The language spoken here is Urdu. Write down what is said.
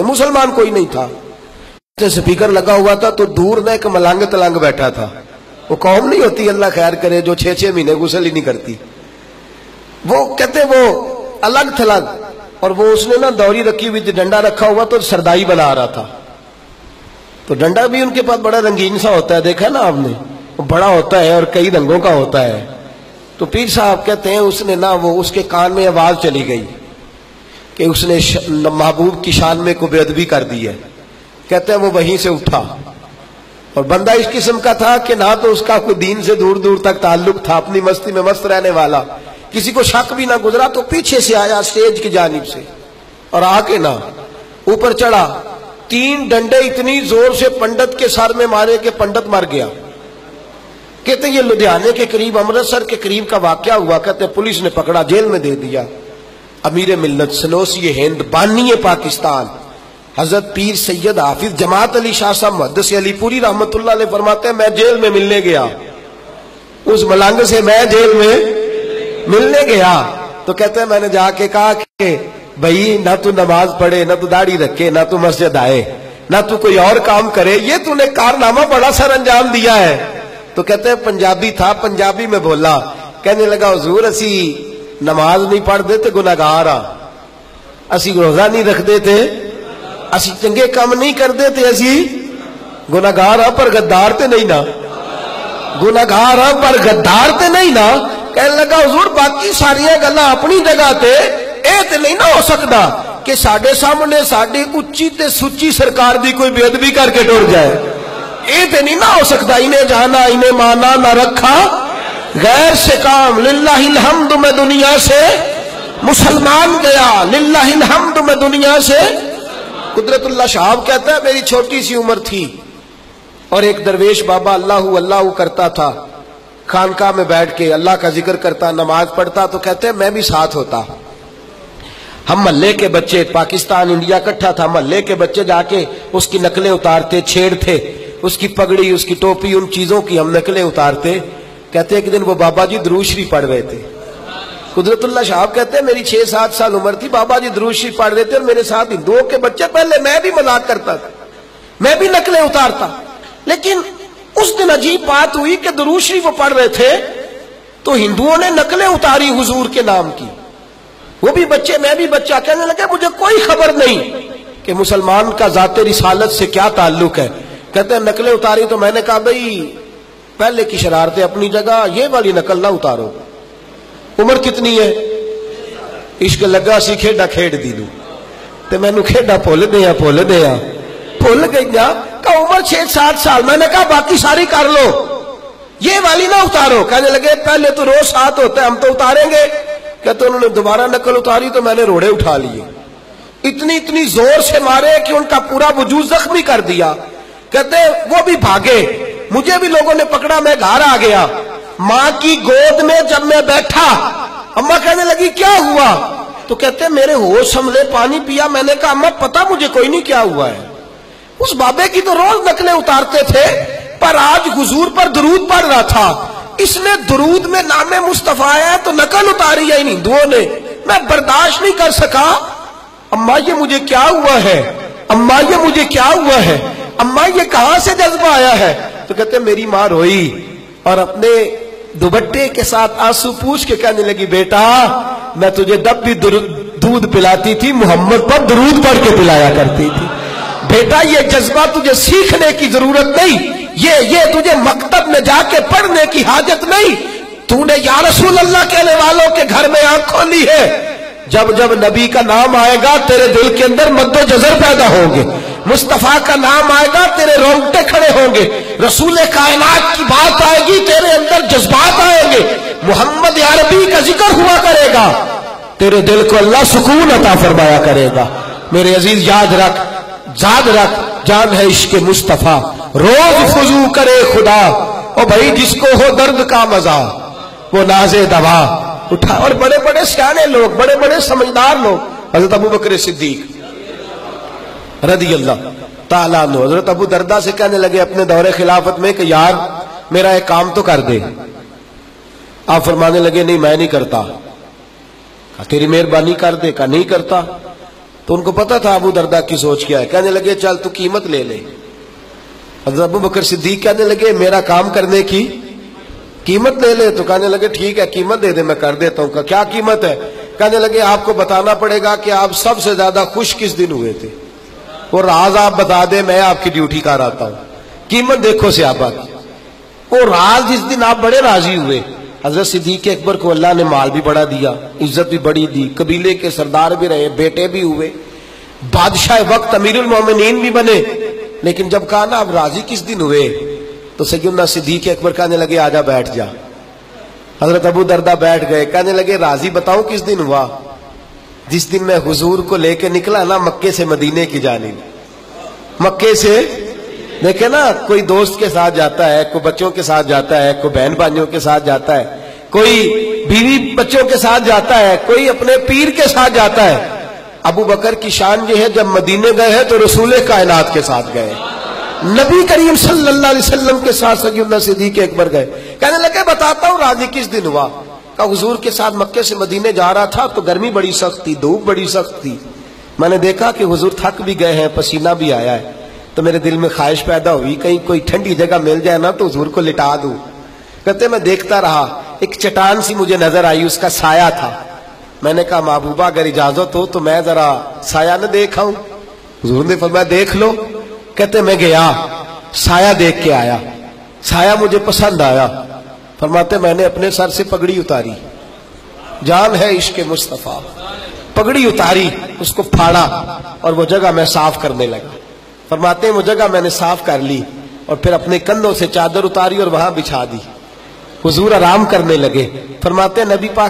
مسلمان کوئی نہیں تھا. سپیکر لگا ہوا تھا تو دور نہ ایک ملنگ تلنگ بیٹھا تھا. وہ قوم نہیں ہوتی اللہ خیر کرے جو 6 مہینے غسل ہی نہیں کرتی. وہ کہتے وہ الگ تھلگ, اور وہ اس نے نا دوری رکھی ہوئی تھی, ڈنڈا رکھا ہوا تو سردائی بنا رہا تھا. تو ڈنڈا بھی ان کے پاس بڑا رنگین سا ہوتا ہے, دیکھا نا آپ نے, وہ بڑا ہوتا ہے اور کئی رنگوں کا ہوتا ہے. تو پیر صاحب کہتے ہیں اس نے نا وہ اس کے کان میں آواز چلی گئی کہ اس نے محبوب کی شان میں کو بے ادبی کر دی ہے. کہتے ہیں وہ وہیں سے اٹھا, اور بندہ اس قسم کا تھا کہ نہ تو اس کا کوئی دین سے دور دور تک تعلق تھا, اپنی مستی میں مست رہنے والا, کسی کو شک بھی نہ گزرا. تو پیچھے سے آیا اسٹیج کی جانب سے اور آ کے نا اوپر چڑھا, 3 ڈنڈے اتنی زور سے پنڈت کے سر میں مارے کہ پنڈت مر گیا. کہتے یہ لدھیانے کے قریب امرتسر کے قریب کا واقعہ ہوا. کہتے پولیس نے پکڑا, جیل میں دے دیا. امیر ملت سنوسی ہند بانی پاکستان حضرت پیر سید حافظ جماعت علی شاہ صاحب محدث علی پوری رحمت اللہ علیہ فرماتے ہیں میں جیل میں ملنے گیا اس ملنگ سے, میں جیل میں ملنے گیا. تو کہتے ہیں میں نے جا کے کہا کہ بھائی نہ تو نماز پڑھے, نہ تو داڑھی رکھے, نہ تو مسجد آئے, نہ تو کوئی اور کام کرے, یہ تو نے کارنامہ بڑا سر انجام دیا ہے. تو کہتے ہیں پنجابی تھا, پنجابی میں بولا, کہنے لگا حضور اسی نماز نہیں پڑھ دیتے گناہگار ہاں, اسی روزہ نہیں رکھ دیتے, اسی چنگے کام نہیں کر دیتے, اسی گناہگار ہاں پر غدار تے نہیں نا, گناہگار ہاں پر غدار تے نہیں نا. کہنے لگا حضور باقی ساریاں گلاں اپنی جگہ تے, اے تے نہیں نہ ہو سکتا کہ ساڈے سامنے ساڈی اچھی تے سچی سرکار دی کوئی بے ادبی کر کے ٹر جائے. اے تے نہیں نہ ہو سکتا. انہیں جانا انہیں مانا نہ رکھا غیر سے کام. للہ الحمد میں دنیا سے مسلمان گیا, للہ الحمد میں دنیا سے. قدرت اللہ شہاب کہتا ہے میری چھوٹی سی عمر تھی اور ایک درویش بابا اللہ اللہ کرتا تھا, خانقاہ میں بیٹھ کے اللہ کا ذکر کرتا, نماز پڑھتا. تو کہتے ہیں میں بھی ساتھ ہوتا. ہم محلے کے بچے, پاکستان انڈیا اکٹھا تھا, محلے کے بچے جا کے اس کی نقلیں اتارتے, چھیڑتے, اس کی پگڑی اس کی ٹوپی ان چیزوں کی ہم نقلیں اتارتے. کہتے ہیں ایک دن وہ بابا جی درود شریف پڑھ رہے تھے. قدرت اللہ شاہب کہتے ہیں میری 6-7 سال عمر تھی, بابا جی درود شریف پڑھ رہے تھے اور میرے ساتھ ہندوؤں کے بچے. پہلے میں بھی مذاق کرتا تھا, میں بھی نقلیں اتارتا, لیکن اس دن عجیب بات ہوئی کہ درود شریف وہ پڑھ رہے تھے تو ہندوؤں نے نقلیں اتاری حضور کے نام کی. وہ بھی بچے میں بھی بچہ. کہنے لگے مجھے کوئی خبر نہیں کہ مسلمان کا ذات رسالت سے کیا تعلق ہے. کہتے ہیں نقلیں اتاری تو میں نے کہا بھئی پہلے کی شرارتیں اپنی جگہ, یہ والی نقل نہ اتارو. عمر کتنی ہے؟ عشق لگا سی کھیڈا کھیڈ دی دوں تے میں نو کھیڈا بھول گئی کہ عمر 6-7 سال. میں نے کہا باقی ساری کر لو, یہ والی نہ اتارو. کہنے لگے پہلے تو روز ساتھ ہوتا ہے, ہم تو اتاریں گے. کہتے انہوں نے دوبارہ نقل اتاری تو میں نے روڑے اٹھا لیے, اتنی زور سے مارے کہ ان کا پورا وجود زخمی کر دیا. کہتے وہ بھی بھاگے, مجھے بھی لوگوں نے پکڑا, میں گھر آ گیا. ماں کی گود میں جب میں بیٹھا, اماں کہنے لگی کیا ہوا؟ تو کہتے میرے ہوش سنبھلے, پانی پیا. میں نے کہا اماں پتا مجھے کوئی نہیں کیا ہوا ہے. اس بابے کی تو روز نقلیں اتارتے تھے, پر آج حضور پر درود پڑھ رہا تھا. اس نے درود میں نام مصطفیٰ ہے تو نقل اتاری ہے ان ہندوؤں نے. میں برداشت نہیں کر سکا. اماں یہ مجھے کیا ہوا ہے, اماں یہ مجھے کیا ہوا ہے, اماں یہ کہاں سے جذبہ آیا ہے؟ تو کہتے میری ماں روئی اور اپنے دوپٹے کے ساتھ آنسو پوچھ کے کہنے لگی بیٹا میں تجھے جب بھی دودھ پلاتی تھی محمد پر درود پڑھ کے پلایا کرتی تھی. بیٹا یہ جذبہ تجھے سیکھنے کی ضرورت نہیں, یہ تجھے مکتب میں جا کے پڑھنے کی حاجت نہیں. تو نے یا رسول اللہ کہنے والوں کے گھر میں آنکھ کھولی ہے. جب جب نبی کا نام آئے گا تیرے دل کے اندر مد و جزر پیدا ہوں گے, مصطفیٰ کا نام آئے گا تیرے رونگٹے کھڑے ہوں گے, رسول کائنات کی بات آئے گی تیرے اندر جذبات آئیں گے, محمد عربی کا ذکر ہوا کرے گا, تیرے دل کو اللہ سکون عطا فرمایا کرے گا. میرے عزیز یاد رکھ, جان ہے عشق مصطفیٰ, روز خضوع کرے خدا. او بھائی جس کو ہو درد کا مزہ وہ نازے دوا اٹھا. اور بڑے بڑے سیانے لوگ, بڑے بڑے سمجھدار لوگ, حضرت ابو بکر صدیق رضی اللہ تعالیٰ عنہ حضرت ابو دردہ سے کہنے لگے اپنے دور خلافت میں کہ یار میرا ایک کام تو کر دے. آپ فرمانے لگے نہیں میں نہیں کرتا. تیری مہربانی کر دے. کہا نہیں کرتا. تو ان کو پتا تھا ابو دردہ کی سوچ کیا ہے. کہنے لگے چل تو قیمت لے لے. حضرت ابو بکر صدیق کہنے لگے میرا کام کرنے کی قیمت لے لے. تو کہنے لگے ٹھیک ہے قیمت دے دے میں کر دیتا ہوں. کیا قیمت ہے؟ کہنے لگے آپ کو بتانا پڑے گا کہ آپ سب سے زیادہ خوش کس دن ہوئے تھے. وہ راز آپ بتا دیں میں آپ کی ڈیوٹی کر آتا ہوں. قیمت دیکھو صحابہ کی. وہ راز جس دن آپ بڑے راضی ہوئے. حضرت صدیق اکبر کو اللہ نے مال بھی بڑا دیا, عزت بھی بڑی دی, قبیلے کے سردار بھی رہے, بیٹے بھی ہوئے, بادشاہ وقت امیر المومنین بھی بنے. لیکن جب کہا نا اب راضی کس دن ہوئے تو سیدنا صدیق اکبر کہنے لگے آجا بیٹھ جا. حضرت ابو دردہ بیٹھ گئے. کہنے لگے راضی بتاؤں کس دن ہوا؟ جس دن میں حضور کو لے کے نکلا نا مکے سے مدینے کی جانب. مکے سے دیکھیں نا, کوئی دوست کے ساتھ جاتا ہے, کوئی بچوں کے ساتھ جاتا ہے, کوئی بہن بھائیوں کے ساتھ جاتا ہے, کوئی بیوی بچوں کے ساتھ جاتا ہے, کوئی اپنے پیر کے ساتھ جاتا ہے. ابو بکر کی شان یہ ہے جب مدینے گئے ہیں تو رسول کائنات کے ساتھ گئے, نبی کریم صلی اللہ علیہ وسلم کے ساتھ سیدنا صدیق اکبر گئے. کہنے لگے بتاتا ہوں راضی کس دن ہوا. کہ حضور کے ساتھ مکے سے مدینے جا رہا تھا تو گرمی بڑی سخت تھی, دھوپ بڑی سخت تھی. میں نے دیکھا کہ حضور تھک بھی گئے ہیں, پسینہ بھی آیا ہے, تو میرے دل میں خواہش پیدا ہوئی کہیں کوئی ٹھنڈی جگہ مل جائے نا تو حضور کو لٹا دوں. کہتے میں دیکھتا رہا, ایک چٹان سی مجھے نظر آئی, اس کا سایہ تھا. میں نے کہا محبوبہ اگر اجازت ہو تو میں ذرا سایہ نہ دیکھا ہوں. حضور نے فرمایا دیکھ لو. کہتے میں گیا, سایہ دیکھ کے آیا, سایہ مجھے پسند آیا. فرماتے میں نے اپنے سر سے پگڑی اتاری, جان ہے عشق مصطفیٰ, پگڑی اتاری, اس کو پھاڑا اور وہ جگہ میں صاف کرنے لگا. فرماتے ہیں وہ جگہ میں نے صاف کر لی اور پھر اپنے کندھوں سے چادر اتاری اور وہاں بچھا دی. حضور آرام کرنے لگے. فرماتے ہیں نبی پاک